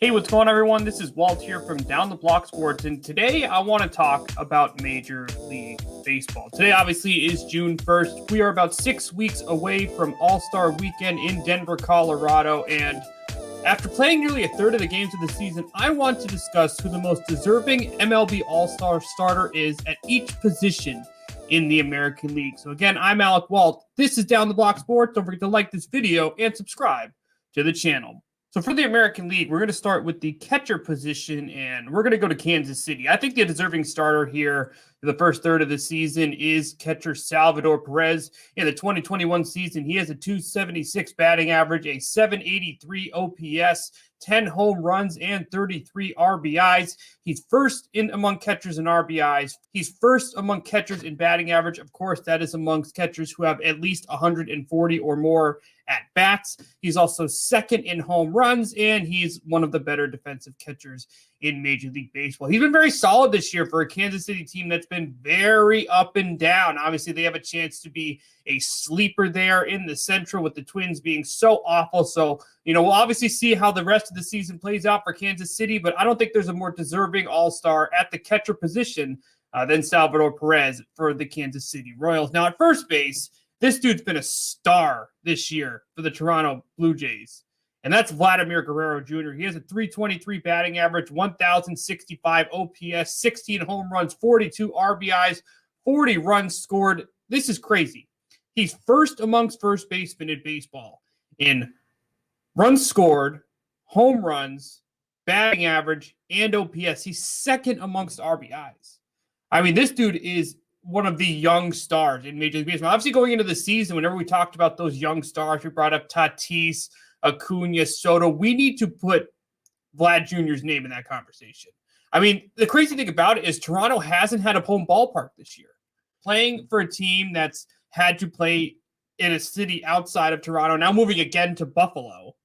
Hey, what's going on, everyone? This is Walt here from Down the Block Sports, and today I want to talk about Major League Baseball. Today, obviously, is June 1st. We are about 6 weeks away from All-Star Weekend in Denver, Colorado, and after playing nearly a third of the games of the season, I want to discuss who the most deserving MLB All-Star starter is at each position in the American League. So again, I'm Alec Walt. This is Down the Block Sports. Don't forget to like this video and subscribe to the channel. So for the American League, we're going to start with the catcher position, and we're going to go to Kansas City. I think the deserving starter here in the first third of the season is catcher Salvador Perez. In the 2021 season, he has a .276 batting average, a .783 OPS, 10 home runs, and 33 RBIs. He's first in among catchers in RBIs. He's first among catchers in batting average. Of course, that is amongst catchers who have at least 140 or more at bats. He's also second in home runs, and he's one of the better defensive catchers in Major League Baseball. He's been very solid this year for a Kansas City team that's been very up and down. Obviously, they have a chance to be a sleeper there in the Central with the Twins being so awful. So, we'll obviously see how the rest of the season plays out for Kansas City, but I don't think there's a more deserving all-star at the catcher position than Salvador Perez for the Kansas City Royals. Now, at first base, this dude's been a star this year for the Toronto Blue Jays, and that's Vladimir Guerrero Jr. He has a .323 batting average, 1,065 OPS, 16 home runs, 42 RBIs, 40 runs scored. This is crazy. He's first amongst first basemen in baseball in runs scored, home runs, batting average, and OPS. He's second amongst RBIs. I mean, this dude is one of the young stars in Major League Baseball. Obviously, going into the season, whenever we talked about those young stars, we brought up Tatis, Acuna, Soto. We need to put Vlad Jr.'s name in that conversation. I mean, the crazy thing about it is Toronto hasn't had a home ballpark this year. Playing for a team that's had to play in a city outside of Toronto, now moving again to Buffalo,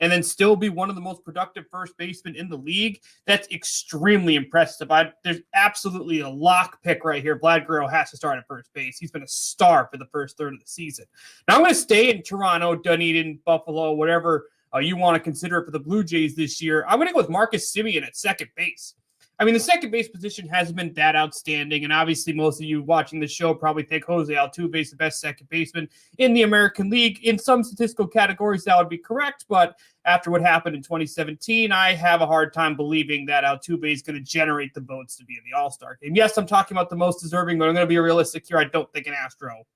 and then still be one of the most productive first basemen in the league, that's extremely impressive. There's absolutely a lock pick right here. Vlad Guerrero has to start at first base. He's been a star for the first third of the season. Now I'm going to stay in Toronto, Dunedin, Buffalo, whatever you want to consider it for the Blue Jays this year. I'm going to go with Marcus Semien at second base. I mean, the second base position hasn't been that outstanding, and obviously most of you watching the show probably think Jose Altuve is the best second baseman in the American League. In some statistical categories, that would be correct, but after what happened in 2017, I have a hard time believing that Altuve is going to generate the votes to be in the All-Star game. Yes, I'm talking about the most deserving, but I'm going to be realistic here. I don't think an Astro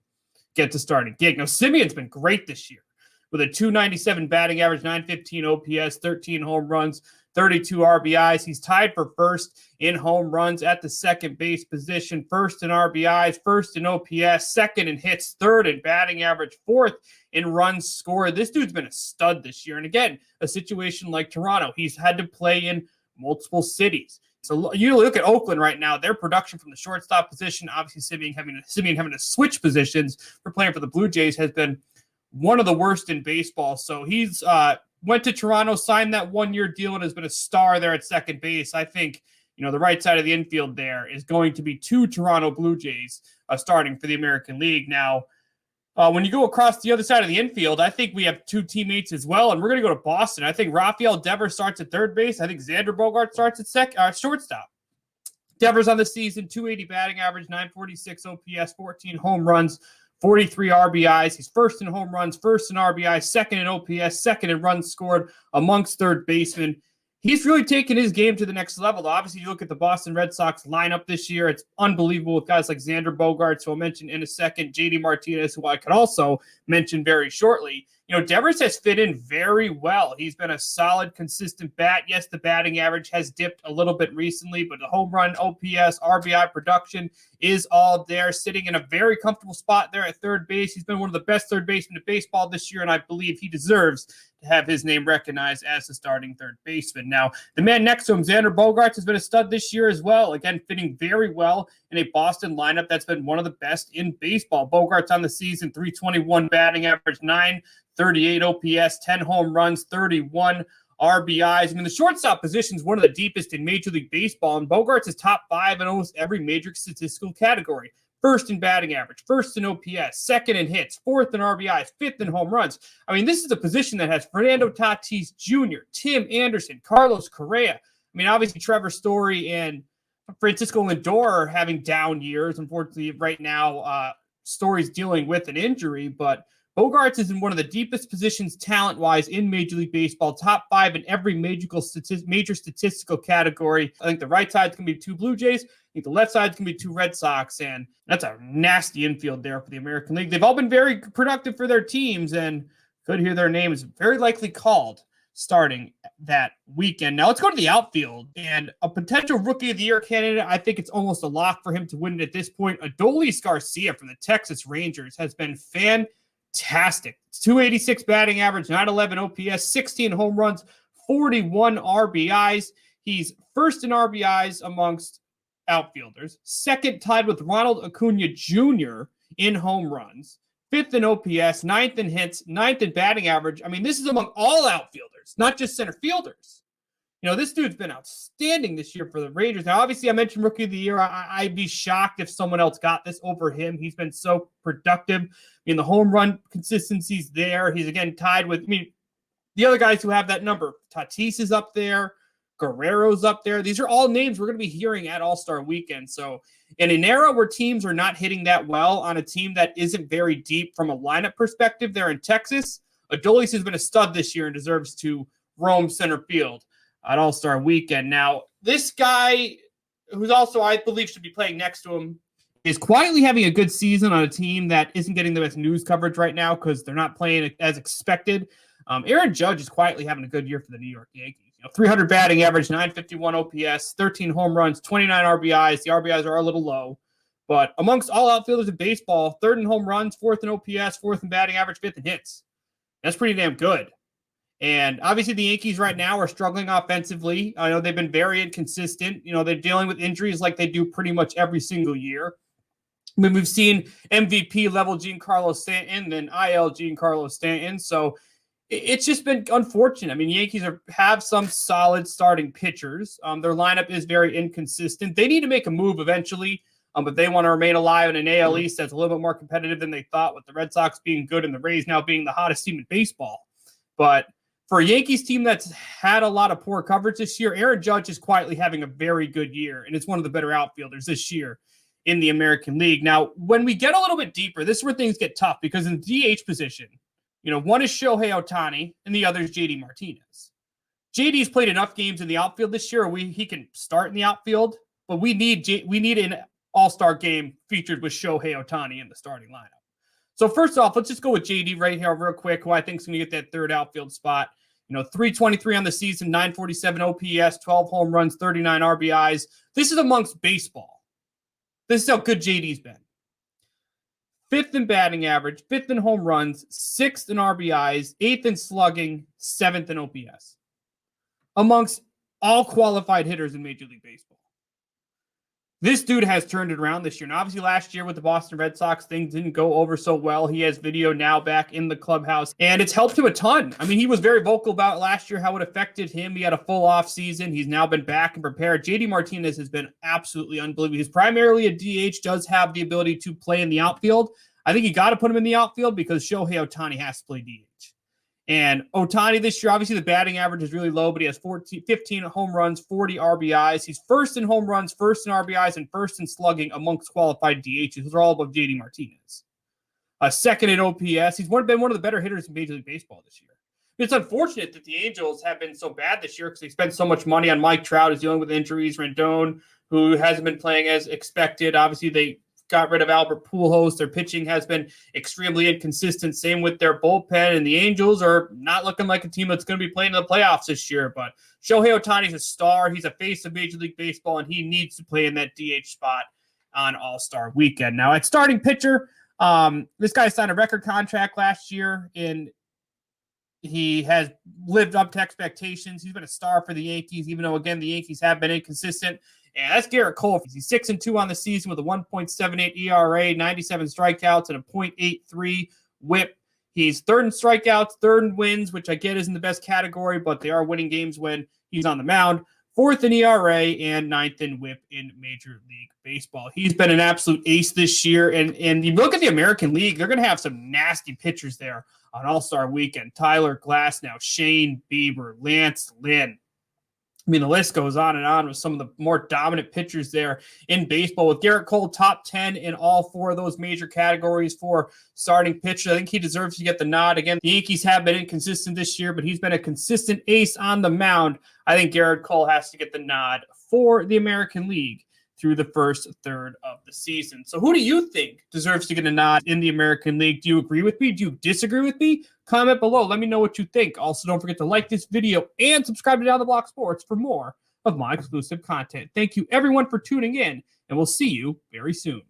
gets a starting gig. Now, Simeon's been great this year with a .297 batting average, .915 OPS, 13 home runs, 32 RBIs. He's tied for first in home runs at the second base position, first in RBIs, first in OPS, second in hits, third in batting average, fourth in runs scored. This dude's been a stud this year. And again, a situation like Toronto, he's had to play in multiple cities. So you look at Oakland right now, their production from the shortstop position, obviously Semien having to switch positions for playing for the Blue Jays has been one of the worst in baseball. So he's went to Toronto, signed that one-year deal, and has been a star there at second base. I think, the right side of the infield there is going to be two Toronto Blue Jays starting for the American League. Now, when you go across the other side of the infield, I think we have two teammates as well, and we're going to go to Boston. I think Rafael Devers starts at third base. I think Xander Bogart starts at shortstop. Devers on the season, .280 batting average, .946 OPS, 14 home runs, 43 RBIs. He's first in home runs, first in RBIs, second in OPS, second in runs scored amongst third basemen. He's really taken his game to the next level. Obviously, you look at the Boston Red Sox lineup this year. It's unbelievable with guys like Xander Bogart, who I'll mention in a second, JD Martinez, who I could also mention very shortly. Devers has fit in very well. He's been a solid, consistent bat. Yes, the batting average has dipped a little bit recently, but the home run, OPS, RBI production is all there, sitting in a very comfortable spot there at third base. He's been one of the best third basemen in baseball this year, and I believe he deserves to have his name recognized as the starting third baseman. Now, the man next to him, Xander Bogaerts, has been a stud this year as well. Again, fitting very well in a Boston lineup that's been one of the best in baseball. Bogaerts on the season, .321 batting average, .938 OPS, 10 home runs, 31 RBIs. I mean, the shortstop position is one of the deepest in Major League Baseball, and Bogaerts is top 5 in almost every major statistical category. first in batting average, first in OPS, second in hits, fourth in RBIs, fifth in home runs. I mean, this is a position that has Fernando Tatis Jr., Tim Anderson, Carlos Correa. I mean, obviously Trevor Story and Francisco Lindor are having down years. Unfortunately, right now, Story's dealing with an injury, but Bogarts is in one of the deepest positions talent-wise in Major League Baseball, top 5 in every major statistical category. I think the right side's going to be 2 Blue Jays. I think the left side's going to be 2 Red Sox, and that's a nasty infield there for the American League. They've all been very productive for their teams, and could hear their names very likely called starting that weekend. Now let's go to the outfield, and a potential Rookie of the Year candidate. I think it's almost a lock for him to win it at this point. Adolesce Garcia from the Texas Rangers has been fantastic. It's 286 batting average, 911 OPS, 16 home runs, 41 RBIs. He's first in RBIs amongst outfielders, second tied with Ronald Acuna Jr. in home runs, fifth in OPS, ninth in hits, ninth in batting average. I mean, this is among all outfielders, not just center fielders. You know, this dude's been outstanding this year for the Rangers. Now, obviously, I mentioned Rookie of the Year. I'd be shocked if someone else got this over him. He's been so productive. I mean, the home run consistency's there. He's, again, tied with, the other guys who have that number. Tatis is up there. Guerrero's up there. These are all names we're going to be hearing at All-Star Weekend. So, in an era where teams are not hitting that well on a team that isn't very deep from a lineup perspective there in Texas, Adolesce has been a stud this year and deserves to roam center field at All-Star Weekend. Now, this guy, who's also, I believe, should be playing next to him, is quietly having a good season on a team that isn't getting the best news coverage right now because they're not playing as expected. Aaron Judge is quietly having a good year for the New York Yankees. 300 batting average, 951 OPS, 13 home runs, 29 RBIs. The RBIs are a little low. But amongst all outfielders in baseball, third in home runs, fourth in OPS, fourth in batting average, fifth in hits. That's pretty damn good. And obviously the Yankees right now are struggling offensively. I know they've been very inconsistent. They're dealing with injuries like they do pretty much every single year. I mean, we've seen MVP level Giancarlo Stanton and IL Giancarlo Stanton. So it's just been unfortunate. I mean, Yankees have some solid starting pitchers. Their lineup is very inconsistent. They need to make a move eventually, but they want to remain alive in an AL East that's a little bit more competitive than they thought, with the Red Sox being good and the Rays now being the hottest team in baseball. But for a Yankees team that's had a lot of poor coverage this year, Aaron Judge is quietly having a very good year, and it's one of the better outfielders this year in the American League. Now, when we get a little bit deeper, this is where things get tough, because in the DH position, one is Shohei Ohtani and the other is JD Martinez. JD's played enough games in the outfield this year where he can start in the outfield, but we need an all-star game featured with Shohei Ohtani in the starting lineup. So first off, let's just go with JD right here real quick, who I think is going to get that third outfield spot. 323 on the season, 947 OPS, 12 home runs, 39 RBIs. This is amongst baseball. This is how good JD's been. Fifth in batting average, fifth in home runs, sixth in RBIs, eighth in slugging, seventh in OPS. Amongst all qualified hitters in Major League Baseball. This dude has turned it around this year. And obviously last year with the Boston Red Sox, things didn't go over so well. He has video now back in the clubhouse, and it's helped him a ton. I mean, he was very vocal about last year, how it affected him. He had a full off season. He's now been back and prepared. JD Martinez has been absolutely unbelievable. He's primarily a DH, does have the ability to play in the outfield. I think you got to put him in the outfield because Shohei Ohtani has to play DH. And Ohtani this year, obviously the batting average is really low, but he has 15 home runs, 40 RBIs. He's first in home runs, first in RBIs, and first in slugging amongst qualified DHs. Those are all above JD Martinez. Second in OPS. He's been one of the better hitters in Major League Baseball this year. It's unfortunate that the Angels have been so bad this year because they spent so much money on Mike Trout, who's dealing with injuries. Rendon, who hasn't been playing as expected. Obviously, they got rid of Albert Pujols. Their pitching has been extremely inconsistent. Same with their bullpen. And the Angels are not looking like a team that's going to be playing in the playoffs this year. But Shohei Ohtani's a star. He's a face of Major League Baseball, and he needs to play in that DH spot on All-Star Weekend. Now, at starting pitcher, this guy signed a record contract last year, and he has lived up to expectations. He's been a star for the Yankees, even though, again, the Yankees have been inconsistent. And that's Garrett Cole. He's 6-2 on the season with a 1.78 ERA, 97 strikeouts, and a .83 whip. He's third in strikeouts, third in wins, which I get isn't the best category, but they are winning games when he's on the mound. 4th in ERA, and 9th in WHIP in Major League Baseball. He's been an absolute ace this year. And you look at the American League, they're going to have some nasty pitchers there on All-Star Weekend. Tyler Glasnow, Shane Bieber, Lance Lynn. I mean, the list goes on and on with some of the more dominant pitchers there in baseball, with Garrett Cole top 10 in all 4 of those major categories for starting pitcher. I think he deserves to get the nod. Again, the Yankees have been inconsistent this year, but he's been a consistent ace on the mound. I think Garrett Cole has to get the nod for the American League through the first third of the season. So who do you think deserves to get a nod in the American League? Do you agree with me? Do you disagree with me? Comment below. Let me know what you think. Also, don't forget to like this video and subscribe to Down the Block Sports for more of my exclusive content. Thank you, everyone, for tuning in, and we'll see you very soon.